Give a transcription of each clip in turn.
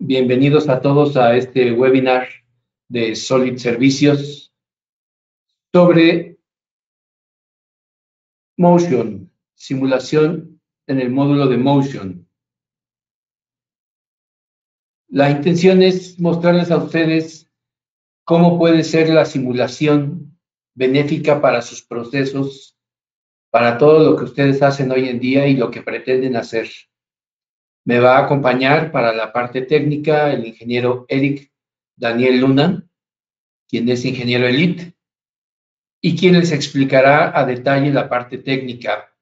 Bienvenidos a todos a este webinar de Solid Servicios sobre Motion, simulación en el módulo de Motion. La intención es mostrarles a ustedes cómo puede ser la simulación benéfica para sus procesos, para todo lo que ustedes hacen hoy en día y lo que pretenden hacer. Me va a acompañar para la parte técnica el ingeniero Eric Daniel Luna, quien es ingeniero elite, y quien les explicará a detalle la parte técnica.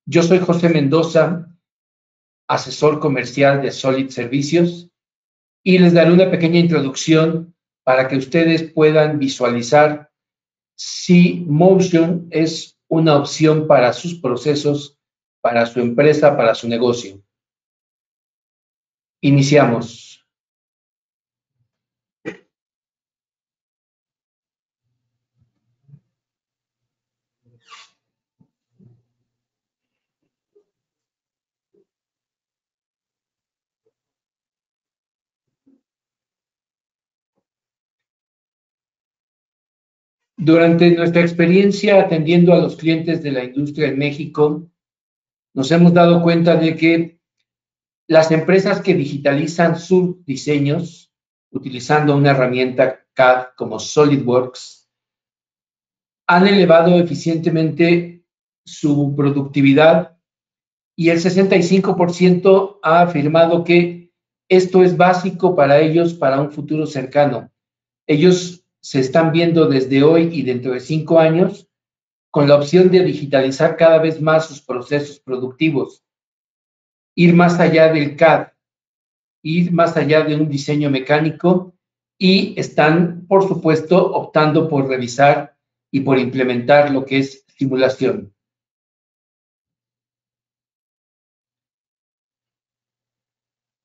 Yo soy José Mendoza, asesor comercial de Solid Servicios, y les daré una pequeña introducción para que ustedes puedan visualizar si Motion es una opción para sus procesos, para su empresa, para su negocio. Iniciamos. Durante nuestra experiencia atendiendo a los clientes de la industria en México, nos hemos dado cuenta de que las empresas que digitalizan sus diseños utilizando una herramienta CAD como SolidWorks han elevado eficientemente su productividad y el 65% ha afirmado que esto es básico para ellos para un futuro cercano. Ellos se están viendo desde hoy y dentro de 5 años con la opción de digitalizar cada vez más sus procesos productivos, ir más allá del CAD, ir más allá de un diseño mecánico y están, por supuesto, optando por revisar y por implementar lo que es simulación.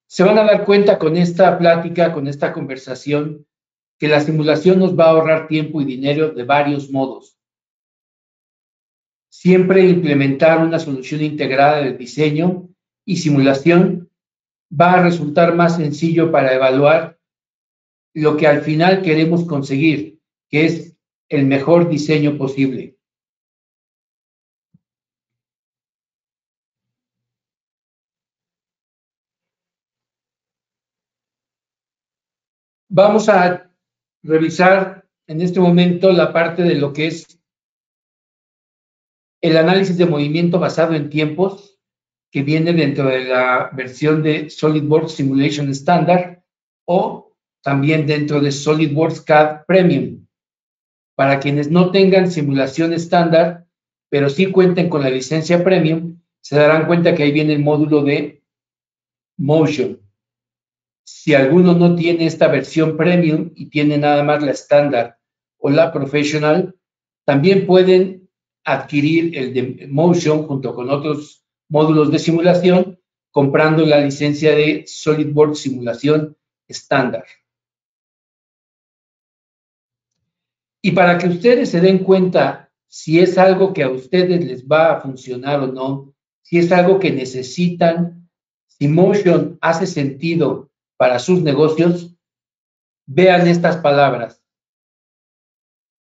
Se van a dar cuenta con esta plática, con esta conversación, que la simulación nos va a ahorrar tiempo y dinero de varios modos. Siempre implementar una solución integrada de diseño y simulación va a resultar más sencillo para evaluar lo que al final queremos conseguir, que es el mejor diseño posible. Vamos a revisar en este momento la parte de lo que es el análisis de movimiento basado en tiempos, que viene dentro de la versión de SolidWorks Simulation Standard o también dentro de SolidWorks CAD Premium. Para quienes no tengan simulación estándar, pero sí cuenten con la licencia Premium, se darán cuenta que ahí viene el módulo de Motion. Si alguno no tiene esta versión Premium y tiene nada más la estándar o la Professional, también pueden adquirir el de Motion junto con otros módulos de simulación comprando la licencia de SolidWorks Simulación Estándar. Y para que ustedes se den cuenta si es algo que a ustedes les va a funcionar o no, si es algo que necesitan, si Motion hace sentido para sus negocios, vean estas palabras.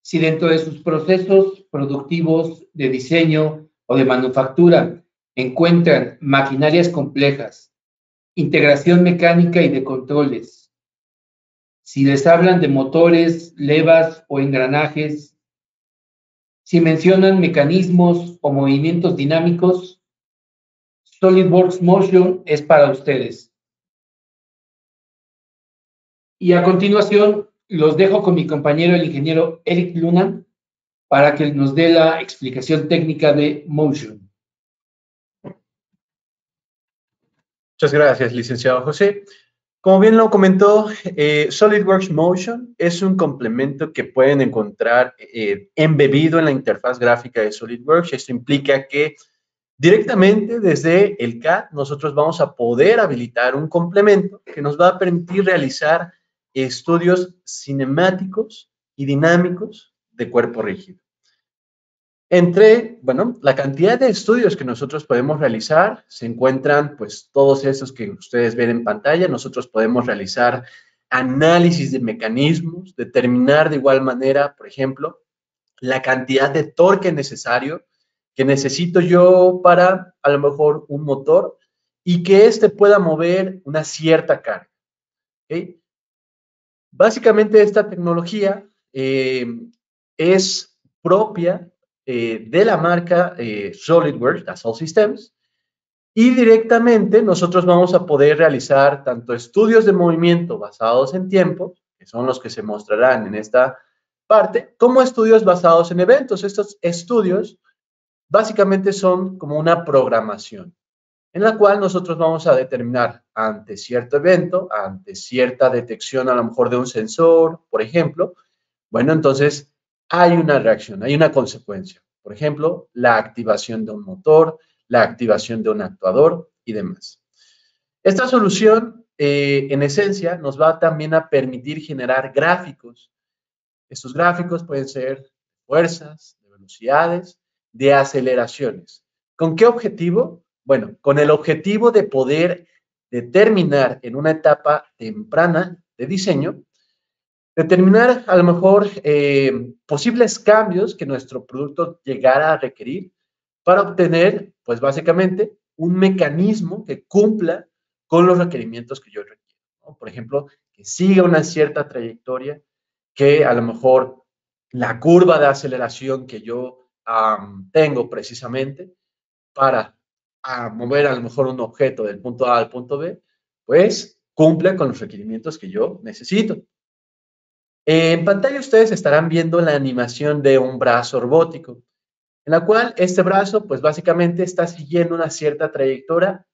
Si dentro de sus procesos productivos de diseño o de manufactura encuentran maquinarias complejas, integración mecánica y de controles, si les hablan de motores, levas o engranajes, si mencionan mecanismos o movimientos dinámicos, SolidWorks Motion es para ustedes. Y a continuación, los dejo con mi compañero, el ingeniero Eric Luna, para que nos dé la explicación técnica de Motion. Muchas gracias, licenciado José. Como bien lo comentó, SolidWorks Motion es un complemento que pueden encontrar embebido en la interfaz gráfica de SolidWorks. Esto implica que directamente desde el CAD nosotros vamos a poder habilitar un complemento que nos va a permitir realizar estudios cinemáticos y dinámicos de cuerpo rígido. Bueno, la cantidad de estudios que nosotros podemos realizar, se encuentran pues todos esos que ustedes ven en pantalla. Nosotros podemos realizar análisis de mecanismos, determinar de igual manera, por ejemplo, la cantidad de torque necesario que necesito yo para a lo mejor un motor y que éste pueda mover una cierta carga. ¿Okay? Básicamente esta tecnología es propia de la marca SolidWorks, Dassault Systems, y directamente nosotros vamos a poder realizar tanto estudios de movimiento basados en tiempo, que son los que se mostrarán en esta parte, como estudios basados en eventos. Estos estudios básicamente son como una programación en la cual nosotros vamos a determinar ante cierto evento, ante cierta detección a lo mejor de un sensor, por ejemplo, bueno, entonces hay una reacción, hay una consecuencia. Por ejemplo, la activación de un motor, la activación de un actuador y demás. Esta solución, en esencia, nos va también a permitir generar gráficos. Estos gráficos pueden ser de fuerzas, de velocidades, de aceleraciones. ¿Con qué objetivo? Bueno, con el objetivo de poder determinar en una etapa temprana de diseño, determinar a lo mejor posibles cambios que nuestro producto llegara a requerir para obtener, pues básicamente, un mecanismo que cumpla con los requerimientos que yo requiero, ¿no? Por ejemplo, que siga una cierta trayectoria, que a lo mejor la curva de aceleración que yo tengo precisamente para mover a lo mejor un objeto del punto A al punto B, pues cumple con los requerimientos que yo necesito. En pantalla ustedes estarán viendo la animación de un brazo robótico, en la cual este brazo, pues básicamente está siguiendo una cierta trayectoria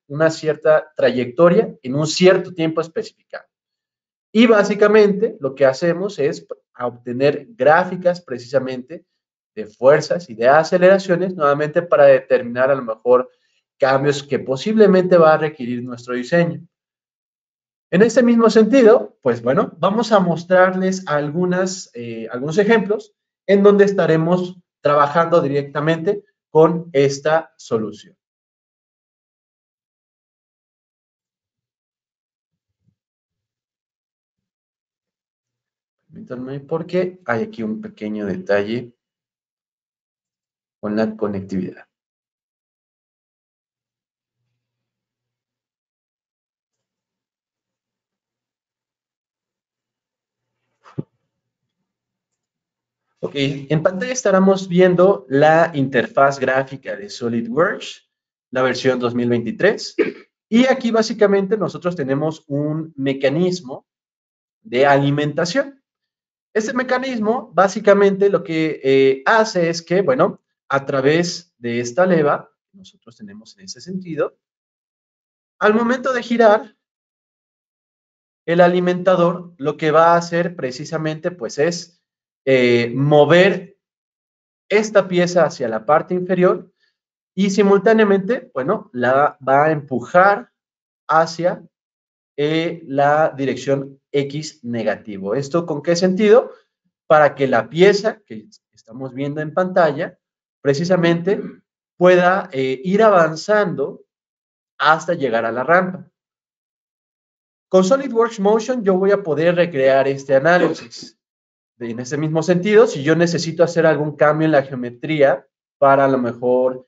en un cierto tiempo especificado. Y básicamente lo que hacemos es obtener gráficas precisamente de fuerzas y de aceleraciones, nuevamente para determinar a lo mejor cambios que posiblemente va a requerir nuestro diseño. En este mismo sentido, pues bueno, vamos a mostrarles algunos ejemplos en donde estaremos trabajando directamente con esta solución. Permítanme porque hay aquí un pequeño detalle con la conectividad. Ok, en pantalla estaremos viendo la interfaz gráfica de SolidWorks, la versión 2023. Y aquí básicamente nosotros tenemos un mecanismo de alimentación. Este mecanismo básicamente lo que hace es que, bueno, a través de esta leva, que nosotros tenemos en ese sentido, al momento de girar, el alimentador lo que va a hacer precisamente pues es mover esta pieza hacia la parte inferior y simultáneamente, bueno, la va a empujar hacia la dirección X negativo. ¿Esto con qué sentido? Para que la pieza que estamos viendo en pantalla precisamente pueda ir avanzando hasta llegar a la rampa. Con SolidWorks Motion yo voy a poder recrear este análisis. En ese mismo sentido, si yo necesito hacer algún cambio en la geometría para a lo mejor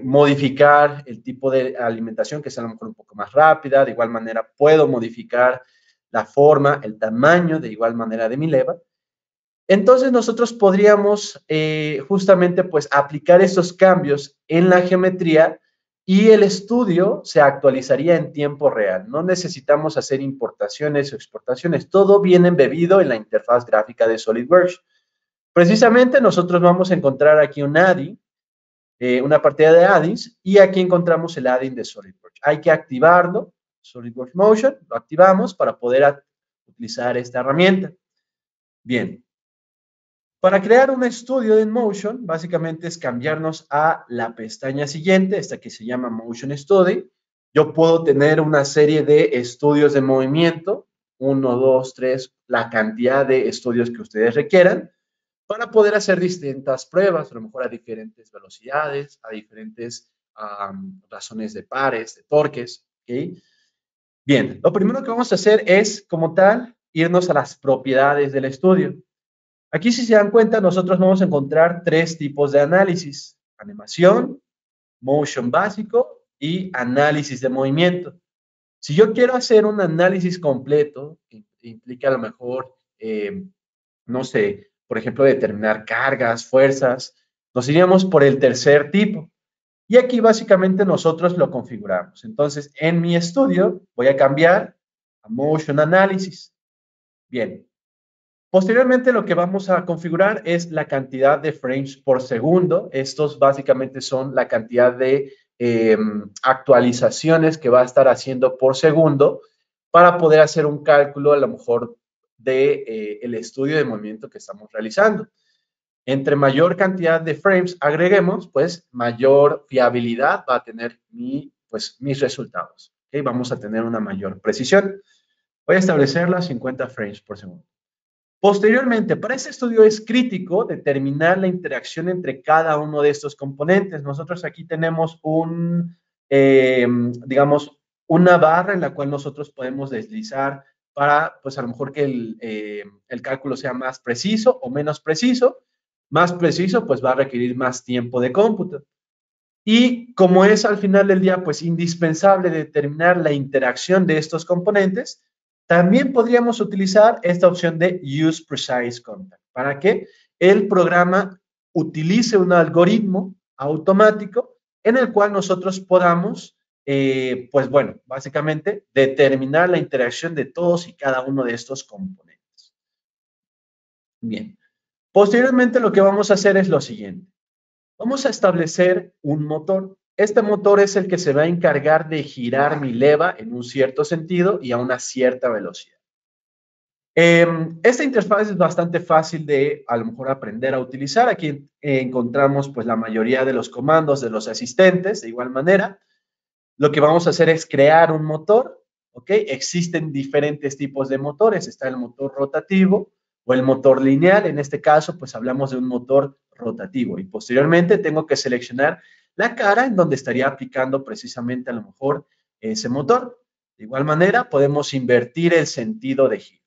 modificar el tipo de alimentación, que sea a lo mejor un poco más rápida, de igual manera puedo modificar la forma, el tamaño, de igual manera de mi leva. Entonces nosotros podríamos justamente pues aplicar esos cambios en la geometría y el estudio se actualizaría en tiempo real. No necesitamos hacer importaciones o exportaciones. Todo viene embebido en la interfaz gráfica de SolidWorks. Precisamente nosotros vamos a encontrar aquí un add-in, una partida de add-ins, y aquí encontramos el add-in de SolidWorks. Hay que activarlo, SolidWorks Motion, lo activamos para poder utilizar esta herramienta. Bien. Para crear un estudio de InMotion, básicamente es cambiarnos a la pestaña siguiente, esta que se llama Motion Study. Yo puedo tener una serie de estudios de movimiento, 1, 2, 3, la cantidad de estudios que ustedes requieran. para poder hacer distintas pruebas, a lo mejor a diferentes velocidades, a diferentes razones de pares, de torques, ¿ok? Bien, lo primero que vamos a hacer es, como tal, irnos a las propiedades del estudio. Aquí, si se dan cuenta, nosotros vamos a encontrar tres tipos de análisis: animación, motion básico y análisis de movimiento. Si yo quiero hacer un análisis completo, que implica a lo mejor, no sé, por ejemplo, determinar cargas, fuerzas, nos iríamos por el tercer tipo. Y aquí básicamente nosotros lo configuramos. Entonces, en mi estudio voy a cambiar a Motion Analysis. Bien. Posteriormente lo que vamos a configurar es la cantidad de frames por segundo. Estos básicamente son la cantidad de actualizaciones que va a estar haciendo por segundo para poder hacer un cálculo a lo mejor de el estudio de movimiento que estamos realizando. Entre mayor cantidad de frames agreguemos, pues mayor fiabilidad va a tener mis resultados. ¿Okay? Vamos a tener una mayor precisión. Voy a establecerla a 50 frames por segundo. Posteriormente, para este estudio es crítico determinar la interacción entre cada uno de estos componentes. Nosotros aquí tenemos digamos, una barra en la cual nosotros podemos deslizar para, pues a lo mejor que el cálculo sea más preciso o menos preciso. Más preciso, pues va a requerir más tiempo de cómputo. Y como es al final del día, pues indispensable determinar la interacción de estos componentes, también podríamos utilizar esta opción de Use Precise Contact para que el programa utilice un algoritmo automático en el cual nosotros podamos, pues bueno, básicamente determinar la interacción de todos y cada uno de estos componentes. Bien. Posteriormente lo que vamos a hacer es lo siguiente. Vamos a establecer un motor. Este motor es el que se va a encargar de girar mi leva en un cierto sentido y a una cierta velocidad. Esta interfaz es bastante fácil de, a lo mejor, aprender a utilizar. Aquí encontramos pues la mayoría de los comandos de los asistentes. De igual manera, lo que vamos a hacer es crear un motor. ¿Ok? Existen diferentes tipos de motores. Está el motor rotativo o el motor lineal. En este caso, pues hablamos de un motor rotativo. Y posteriormente tengo que seleccionar la cara en donde estaría aplicando precisamente a lo mejor ese motor. De igual manera, podemos invertir el sentido de giro.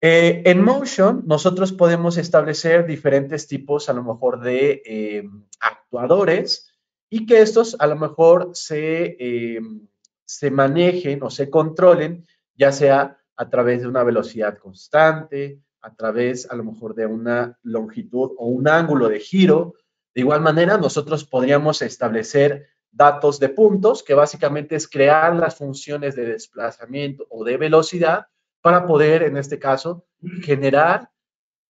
En Motion, nosotros podemos establecer diferentes tipos, a lo mejor, de actuadores y que estos, a lo mejor, se manejen o se controlen, ya sea a través de una velocidad constante, a través, a lo mejor, de una longitud o un ángulo de giro. De igual manera, nosotros podríamos establecer datos de puntos, que básicamente es crear las funciones de desplazamiento o de velocidad, para poder, en este caso, generar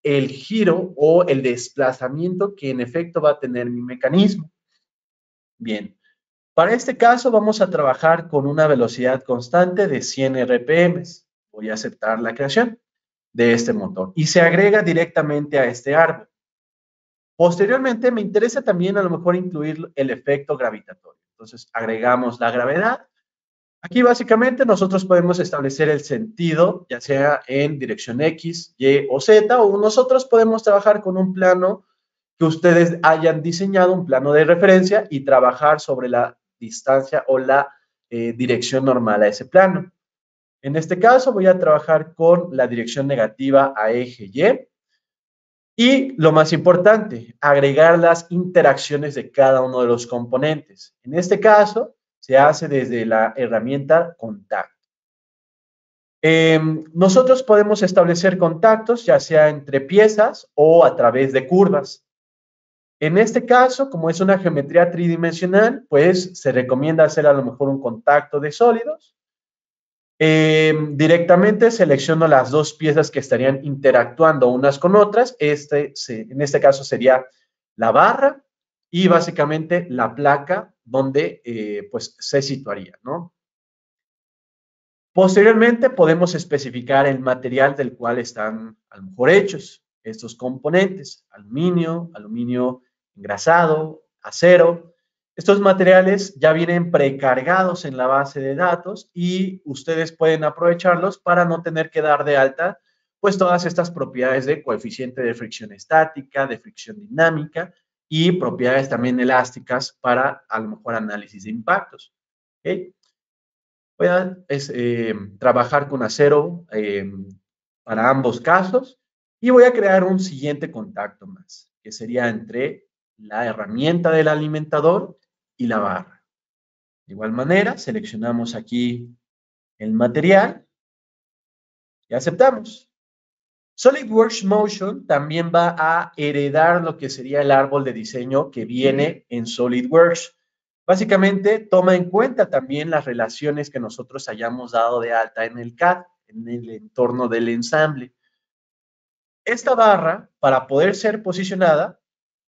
el giro o el desplazamiento que en efecto va a tener mi mecanismo. Bien, para este caso vamos a trabajar con una velocidad constante de 100 RPM. Voy a aceptar la creación de este motor y se agrega directamente a este árbol. Posteriormente me interesa también a lo mejor incluir el efecto gravitatorio. Entonces agregamos la gravedad. Aquí básicamente nosotros podemos establecer el sentido, ya sea en dirección X, Y o Z, o nosotros podemos trabajar con un plano que ustedes hayan diseñado, un plano de referencia, y trabajar sobre la distancia o la dirección normal a ese plano. En este caso voy a trabajar con la dirección negativa a eje Y. Y lo más importante, agregar las interacciones de cada uno de los componentes. En este caso, se hace desde la herramienta contacto. Nosotros podemos establecer contactos, ya sea entre piezas o a través de curvas. En este caso, como es una geometría tridimensional, pues se recomienda hacer a lo mejor un contacto de sólidos. Directamente selecciono las dos piezas que estarían interactuando unas con otras. En este caso sería la barra y básicamente la placa donde pues se situaría, ¿no? Posteriormente podemos especificar el material del cual están a lo mejor hechos estos componentes: aluminio, aluminio engrasado, acero. Estos materiales ya vienen precargados en la base de datos y ustedes pueden aprovecharlos para no tener que dar de alta pues todas estas propiedades de coeficiente de fricción estática, de fricción dinámica y propiedades también elásticas para a lo mejor análisis de impactos. ¿Okay? Voy a trabajar con acero para ambos casos y voy a crear un siguiente contacto más, que sería entre la herramienta del alimentador y la barra. De igual manera, seleccionamos aquí el material y aceptamos. SolidWorks Motion también va a heredar lo que sería el árbol de diseño que viene en SolidWorks. Básicamente, toma en cuenta también las relaciones que nosotros hayamos dado de alta en el CAD, en el entorno del ensamble. Esta barra, para poder ser posicionada,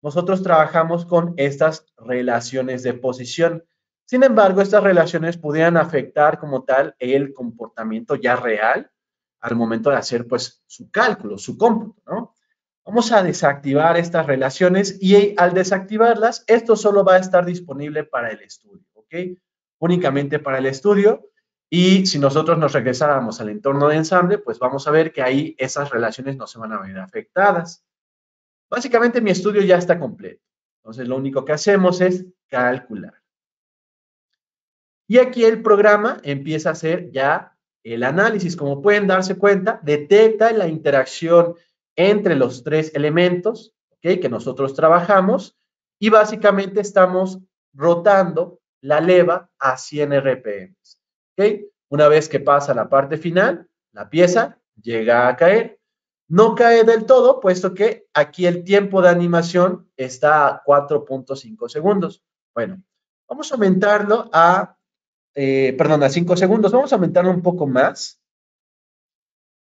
nosotros trabajamos con estas relaciones de posición. Sin embargo, estas relaciones pudieran afectar como tal el comportamiento ya real al momento de hacer pues su cálculo, su cómputo, ¿no? Vamos a desactivar estas relaciones y al desactivarlas, esto solo va a estar disponible para el estudio, ¿ok? Únicamente para el estudio. Y si nosotros nos regresáramos al entorno de ensamble, pues vamos a ver que ahí esas relaciones no se van a ver afectadas. Básicamente mi estudio ya está completo. Entonces lo único que hacemos es calcular. Y aquí el programa empieza a hacer ya el análisis. Como pueden darse cuenta, detecta la interacción entre los tres elementos, ¿okay?, que nosotros trabajamos y básicamente estamos rotando la leva a 100 RPM. ¿Okay? Una vez que pasa la parte final, la pieza llega a caer. No cae del todo, puesto que aquí el tiempo de animación está a 4.5 segundos. Bueno, vamos a aumentarlo a 5 segundos. Vamos a aumentarlo un poco más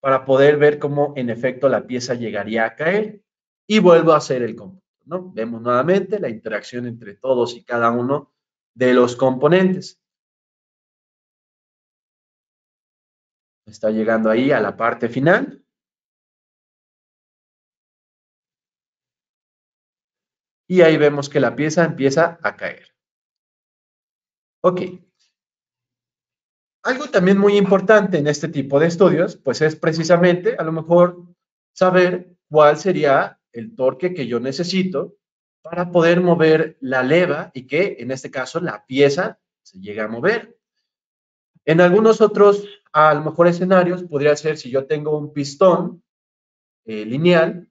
para poder ver cómo en efecto la pieza llegaría a caer. Y vuelvo a hacer el cómputo, ¿no? Vemos nuevamente la interacción entre todos y cada uno de los componentes. Está llegando ahí a la parte final. Y ahí vemos que la pieza empieza a caer. Ok. Algo también muy importante en este tipo de estudios, pues es precisamente a lo mejor saber cuál sería el torque que yo necesito para poder mover la leva y que en este caso la pieza se llegue a mover. En algunos otros, a lo mejor escenarios, podría ser si yo tengo un pistón lineal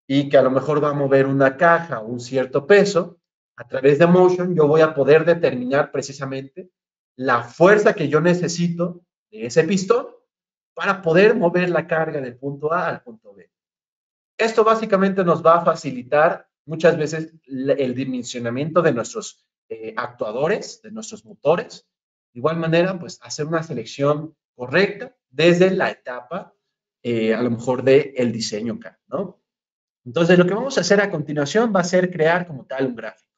y que a lo mejor va a mover una caja o un cierto peso, a través de Motion yo voy a poder determinar precisamente la fuerza que yo necesito de ese pistón para poder mover la carga del punto A al punto B. Esto básicamente nos va a facilitar muchas veces el dimensionamiento de nuestros actuadores, de nuestros motores. De igual manera, pues hacer una selección correcta desde la etapa, a lo mejor del diseño CAD, ¿no? Entonces, lo que vamos a hacer a continuación va a ser crear como tal un gráfico.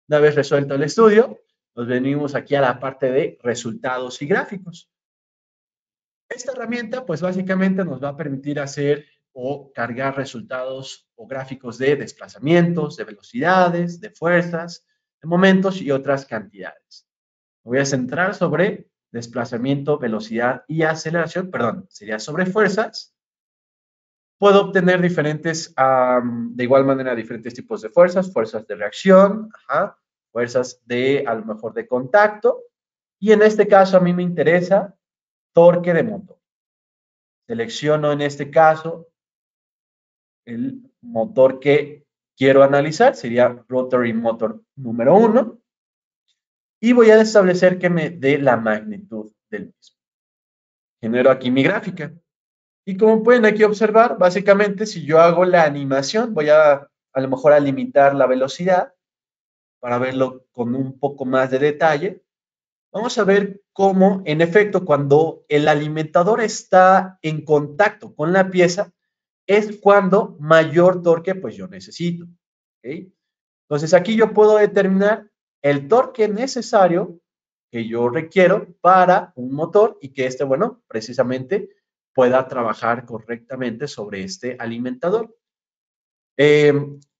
Una vez resuelto el estudio, nos venimos aquí a la parte de resultados y gráficos. Esta herramienta, pues básicamente nos va a permitir hacer o cargar resultados o gráficos de desplazamientos, de velocidades, de fuerzas, de momentos y otras cantidades. Me voy a centrar sobre desplazamiento, velocidad y aceleración, perdón, sería sobre fuerzas. Puedo obtener diferentes, de igual manera, diferentes tipos de fuerzas, fuerzas de reacción, fuerzas de, a lo mejor, de contacto. Y en este caso a mí me interesa torque de motor. Selecciono en este caso el motor que quiero analizar, sería Rotary Motor número 1. Y voy a establecer que me dé la magnitud del mismo. Genero aquí mi gráfica. Y como pueden aquí observar, básicamente si yo hago la animación, voy a lo mejor a limitar la velocidad para verlo con un poco más de detalle. Vamos a ver cómo, en efecto, cuando el alimentador está en contacto con la pieza, es cuando mayor torque pues yo necesito. ¿Okay? Entonces aquí yo puedo determinar el torque necesario que yo requiero para un motor y que este, bueno, precisamente pueda trabajar correctamente sobre este alimentador.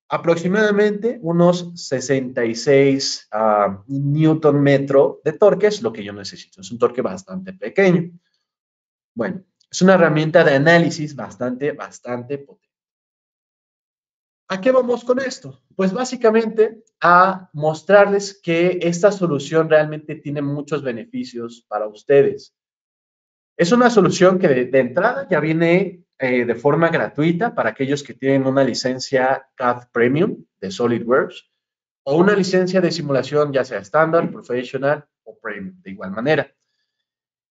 Aproximadamente unos 66 Newton metro de torque es lo que yo necesito. Es un torque bastante pequeño. Bueno, Es una herramienta de análisis bastante potente. ¿A qué vamos con esto? Pues básicamente a mostrarles que esta solución realmente tiene muchos beneficios para ustedes. Es una solución que de entrada ya viene de forma gratuita para aquellos que tienen una licencia CAD Premium de SolidWorks o una licencia de simulación ya sea estándar, professional o premium de igual manera.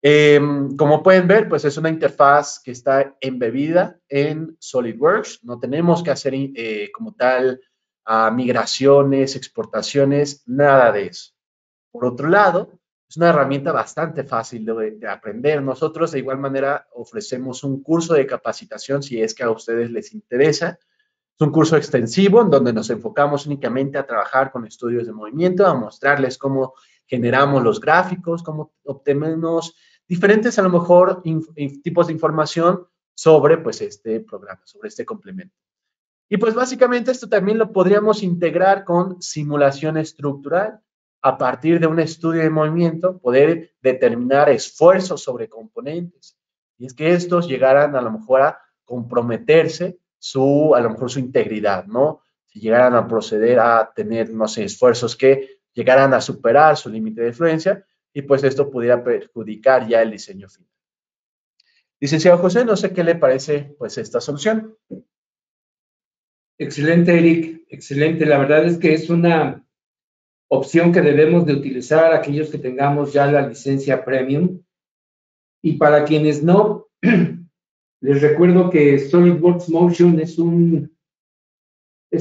Como pueden ver, pues es una interfaz que está embebida en SolidWorks. No tenemos que hacer como tal migraciones, exportaciones, nada de eso. Por otro lado, es una herramienta bastante fácil de aprender. Nosotros de igual manera ofrecemos un curso de capacitación si es que a ustedes les interesa. Es un curso extensivo en donde nos enfocamos únicamente a trabajar con estudios de movimiento, a mostrarles cómo generamos los gráficos, cómo obtenemos diferentes a lo mejor tipos de información sobre pues este programa, sobre este complemento. Y pues básicamente esto también lo podríamos integrar con simulación estructural. A partir de un estudio de movimiento, poder determinar esfuerzos sobre componentes. Y es que estos llegaran a lo mejor a comprometerse a lo mejor su integridad, ¿no? Si llegaran a proceder a tener, no sé, esfuerzos que llegaran a superar su límite de fluencia y pues esto pudiera perjudicar ya el diseño final. Licenciado José, no sé qué le parece pues esta solución. Excelente, Eric, excelente. La verdad es que es una opción que debemos de utilizar aquellos que tengamos ya la licencia Premium. Y para quienes no, les recuerdo que SolidWorks Motion es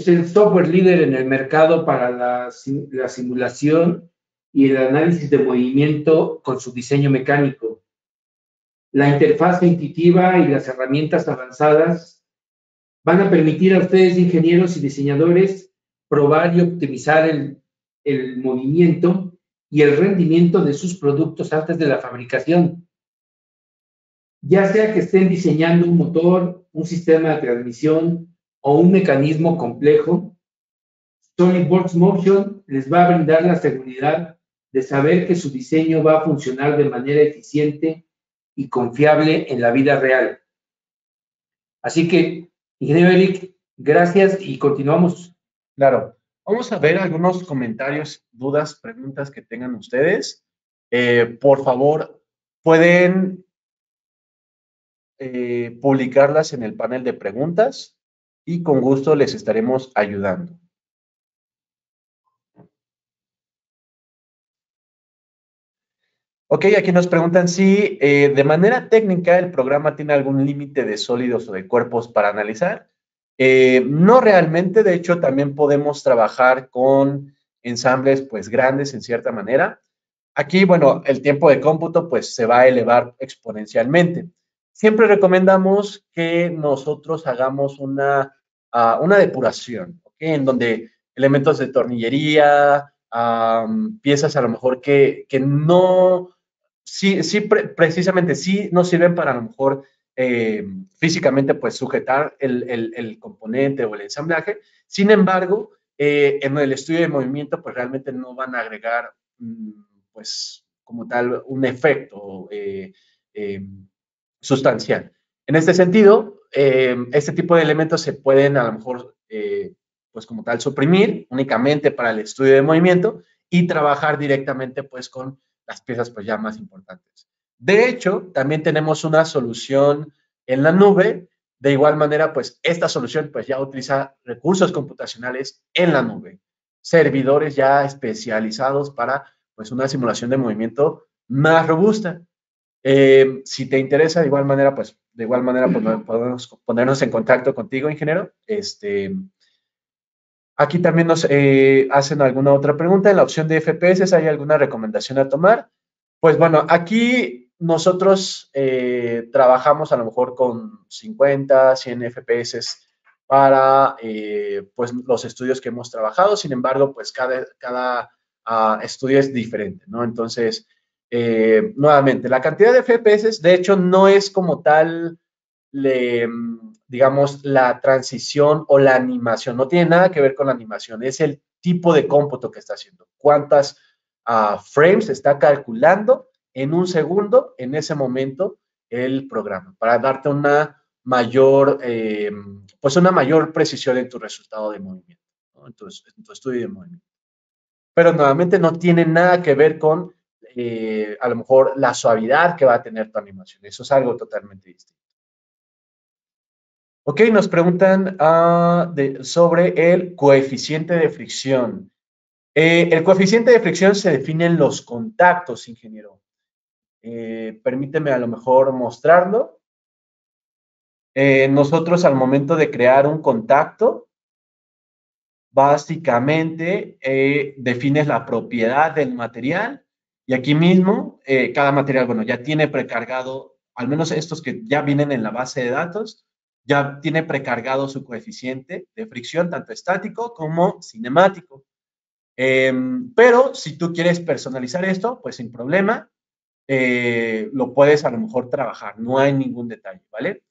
el software líder en el mercado para la simulación y el análisis de movimiento con su diseño mecánico. La interfaz intuitiva y las herramientas avanzadas van a permitir a ustedes, ingenieros y diseñadores, probar y optimizar el movimiento y el rendimiento de sus productos antes de la fabricación. Ya sea que estén diseñando un motor, un sistema de transmisión o un mecanismo complejo, SolidWorks Motion les va a brindar la seguridad de saber que su diseño va a funcionar de manera eficiente y confiable en la vida real. Así que, ingeniero Eric, gracias y continuamos. Claro. Vamos a ver algunos comentarios, dudas, preguntas que tengan ustedes. Por favor, pueden publicarlas en el panel de preguntas y con gusto les estaremos ayudando. Ok, aquí nos preguntan si de manera técnica el programa tiene algún límite de sólidos o de cuerpos para analizar. No realmente, de hecho también podemos trabajar con ensambles pues grandes en cierta manera. Aquí, bueno, el tiempo de cómputo pues se va a elevar exponencialmente. Siempre recomendamos que nosotros hagamos una depuración, ¿okay? En donde elementos de tornillería, piezas a lo mejor que no, precisamente sí nos sirven para a lo mejor físicamente pues sujetar el componente o el ensamblaje. Sin embargo, en el estudio de movimiento pues realmente no van a agregar pues como tal un efecto sustancial. En este sentido, este tipo de elementos se pueden a lo mejor pues como tal suprimir únicamente para el estudio de movimiento y trabajar directamente pues con las piezas pues ya más importantes. De hecho, también tenemos una solución en la nube. De igual manera, pues esta solución pues ya utiliza recursos computacionales en la nube, servidores ya especializados para pues una simulación de movimiento más robusta. Si te interesa, de igual manera, pues podemos ponernos en contacto contigo, ingeniero. Aquí también nos hacen alguna otra pregunta. En la opción de FPS, ¿hay alguna recomendación a tomar? Pues bueno, aquí nosotros trabajamos a lo mejor con 50, 100 FPS para pues los estudios que hemos trabajado. Sin embargo, pues cada estudio es diferente, ¿no? Entonces, nuevamente, la cantidad de FPS, de hecho, no es como tal digamos, la transición o la animación. No tiene nada que ver con la animación, es el tipo de cómputo que está haciendo. ¿Cuántas frames está calculando en un segundo en ese momento el programa, para darte una mayor, pues una mayor precisión en tu resultado de movimiento, ¿no? En tu estudio de movimiento. Pero nuevamente no tiene nada que ver con a lo mejor la suavidad que va a tener tu animación. Eso es algo totalmente distinto. Ok, nos preguntan sobre el coeficiente de fricción. El coeficiente de fricción se define en los contactos, ingeniero. Permíteme a lo mejor mostrarlo. Nosotros al momento de crear un contacto, básicamente defines la propiedad del material y aquí mismo cada material, bueno, ya tiene precargado, al menos estos que ya vienen en la base de datos, ya tiene precargado su coeficiente de fricción, tanto estático como cinemático. Pero si tú quieres personalizar esto, pues sin problema, lo puedes a lo mejor trabajar, no hay ningún detalle, ¿vale?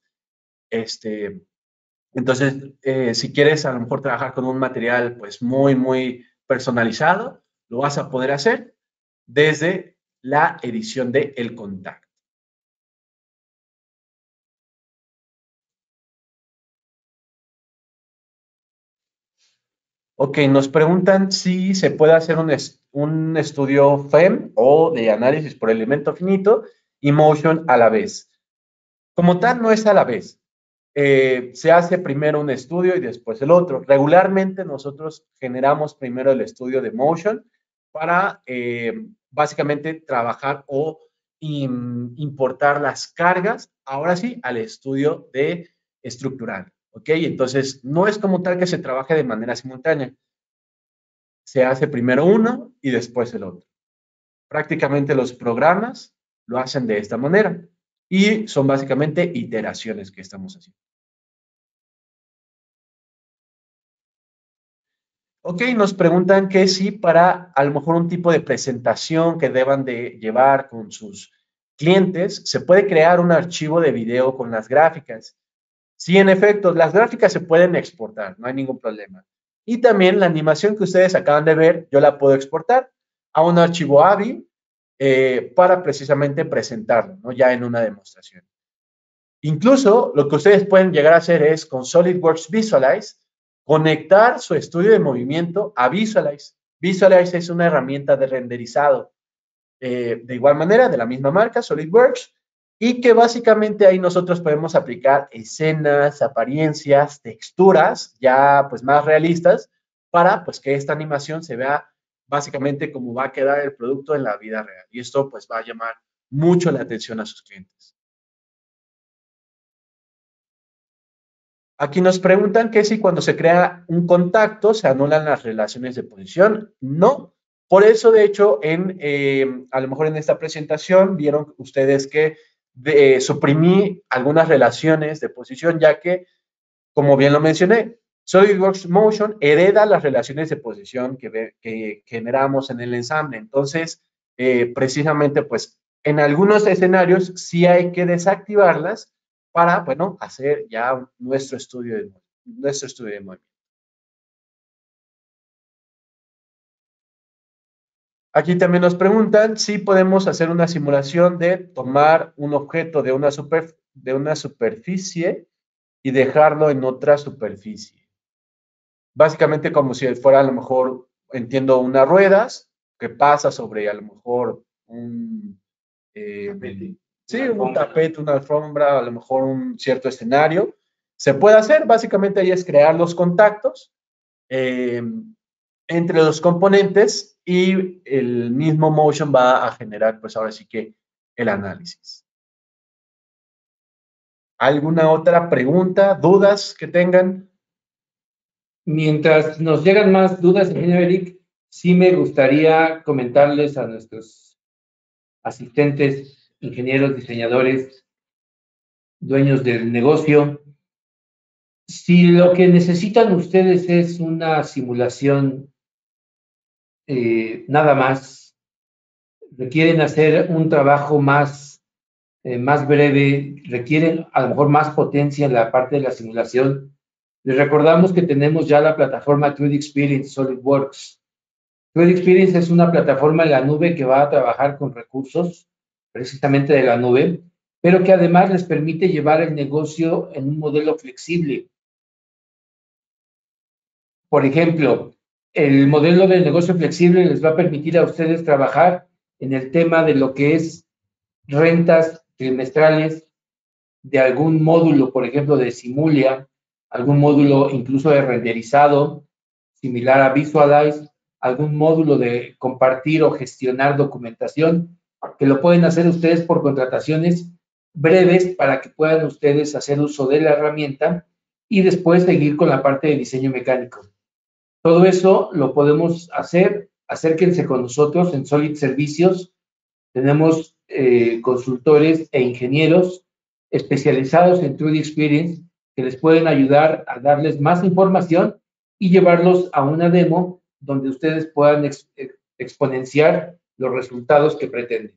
Entonces, si quieres a lo mejor trabajar con un material pues muy personalizado, lo vas a poder hacer desde la edición de El Contacto. Ok, nos preguntan si se puede hacer un estudio FEM o de análisis por elemento finito y Motion a la vez. Como tal, no es a la vez. Se hace primero un estudio y después el otro. Regularmente nosotros generamos primero el estudio de Motion para básicamente trabajar o importar las cargas, ahora sí, al estudio de estructural. ¿Ok? Entonces, no es como tal que se trabaje de manera simultánea. Se hace primero uno y después el otro. Prácticamente los programas lo hacen de esta manera y son básicamente iteraciones que estamos haciendo. Ok, nos preguntan que si para a lo mejor un tipo de presentación que deban de llevar con sus clientes, se puede crear un archivo de video con las gráficas. Sí, en efecto, las gráficas se pueden exportar, no hay ningún problema. Y también la animación que ustedes acaban de ver, yo la puedo exportar a un archivo AVI para precisamente presentarlo, ¿no? Ya en una demostración. Incluso lo que ustedes pueden llegar a hacer es con SolidWorks Visualize, conectar su estudio de movimiento a Visualize. Visualize es una herramienta de renderizado. De igual manera, de la misma marca, SolidWorks, y que básicamente ahí nosotros podemos aplicar escenas, apariencias, texturas ya pues más realistas para pues que esta animación se vea básicamente como va a quedar el producto en la vida real. Y esto pues va a llamar mucho la atención a sus clientes. Aquí nos preguntan que si cuando se crea un contacto se anulan las relaciones de posición. No. Por eso, de hecho, a lo mejor en esta presentación vieron ustedes que suprimí algunas relaciones de posición, ya que, como bien lo mencioné, SolidWorks Motion hereda las relaciones de posición que generamos en el ensamble. Entonces, precisamente, pues, en algunos escenarios sí hay que desactivarlas para, bueno, hacer ya nuestro estudio de movimiento. Aquí también nos preguntan si podemos hacer una simulación de tomar un objeto de una superficie y dejarlo en otra superficie. Básicamente como si fuera a lo mejor, entiendo, unas ruedas que pasa sobre a lo mejor un tapete, una alfombra, a lo mejor un cierto escenario. Se puede hacer, básicamente ahí es crear los contactos entre los componentes y el mismo Motion va a generar, pues ahora sí que el análisis. ¿Alguna otra pregunta, dudas que tengan? Mientras nos llegan más dudas, ingeniero Eric, sí me gustaría comentarles a nuestros asistentes, ingenieros, diseñadores, dueños del negocio, si lo que necesitan ustedes es una simulación nada más, requieren hacer un trabajo más breve, requieren a lo mejor más potencia en la parte de la simulación. Les recordamos que tenemos ya la plataforma 3D Experience SolidWorks. 3D Experience es una plataforma en la nube que va a trabajar con recursos precisamente de la nube pero que además les permite llevar el negocio en un modelo flexible. Por ejemplo, el modelo de negocio flexible les va a permitir a ustedes trabajar en el tema de lo que es rentas trimestrales de algún módulo, por ejemplo, de Simulia, algún módulo incluso de renderizado, similar a Visualize, algún módulo de compartir o gestionar documentación, que lo pueden hacer ustedes por contrataciones breves para que puedan ustedes hacer uso de la herramienta y después seguir con la parte de diseño mecánico. Todo eso lo podemos hacer. Acérquense con nosotros en Solid Servicios. Tenemos consultores e ingenieros especializados en 3D Experience que les pueden ayudar a darles más información y llevarlos a una demo donde ustedes puedan exponenciar los resultados que pretenden.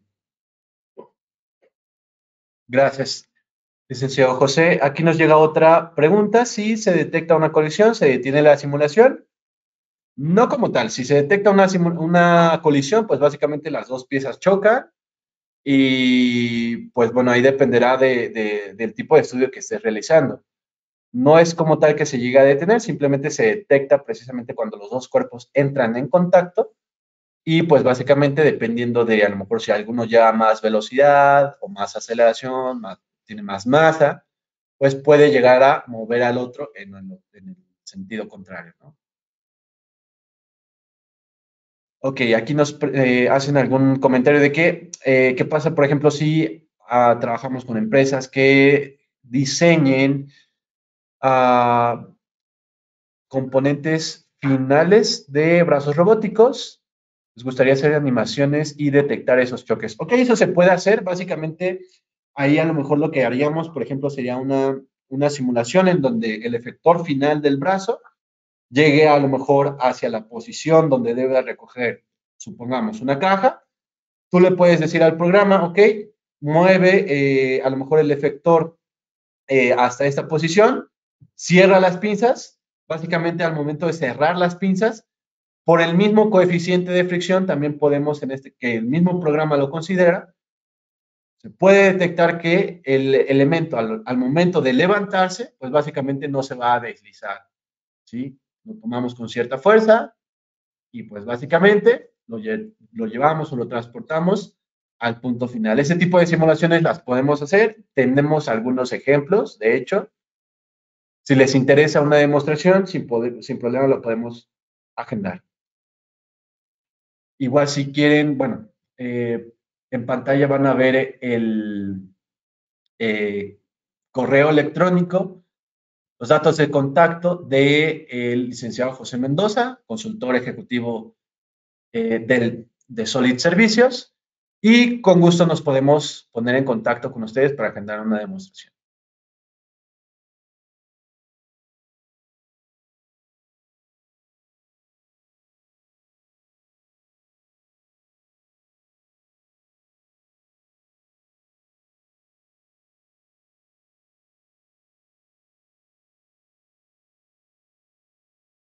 Gracias, licenciado José. Aquí nos llega otra pregunta. Si se detecta una colisión, ¿se detiene la simulación? No como tal. Si se detecta una colisión, pues básicamente las dos piezas chocan y pues bueno, ahí dependerá del tipo de estudio que estés realizando. No es como tal que se llegue a detener, simplemente se detecta precisamente cuando los dos cuerpos entran en contacto y pues básicamente dependiendo de a lo mejor si alguno lleva más velocidad o más aceleración, tiene más masa, pues puede llegar a mover al otro en el sentido contrario, ¿no? Ok, aquí nos hacen algún comentario de que, qué pasa, por ejemplo, si trabajamos con empresas que diseñen componentes finales de brazos robóticos. Les gustaría hacer animaciones y detectar esos choques. Ok, eso se puede hacer. Básicamente, ahí a lo mejor lo que haríamos, por ejemplo, sería una simulación en donde el efector final del brazo llegue a lo mejor hacia la posición donde debe recoger, supongamos, una caja. Tú le puedes decir al programa, ok, mueve a lo mejor el efector hasta esta posición, cierra las pinzas. Básicamente al momento de cerrar las pinzas, por el mismo coeficiente de fricción, también podemos, que el mismo programa lo considera, se puede detectar que el elemento al momento de levantarse, pues básicamente no se va a deslizar, ¿sí? Lo tomamos con cierta fuerza y pues básicamente lo llevamos o lo transportamos al punto final. Ese tipo de simulaciones las podemos hacer. Tenemos algunos ejemplos, de hecho. Si les interesa una demostración, sin problema lo podemos agendar. Igual si quieren, bueno, en pantalla van a ver el correo electrónico, los datos de contacto del licenciado José Mendoza, consultor ejecutivo de Solid Servicios, y con gusto nos podemos poner en contacto con ustedes para agendar una demostración.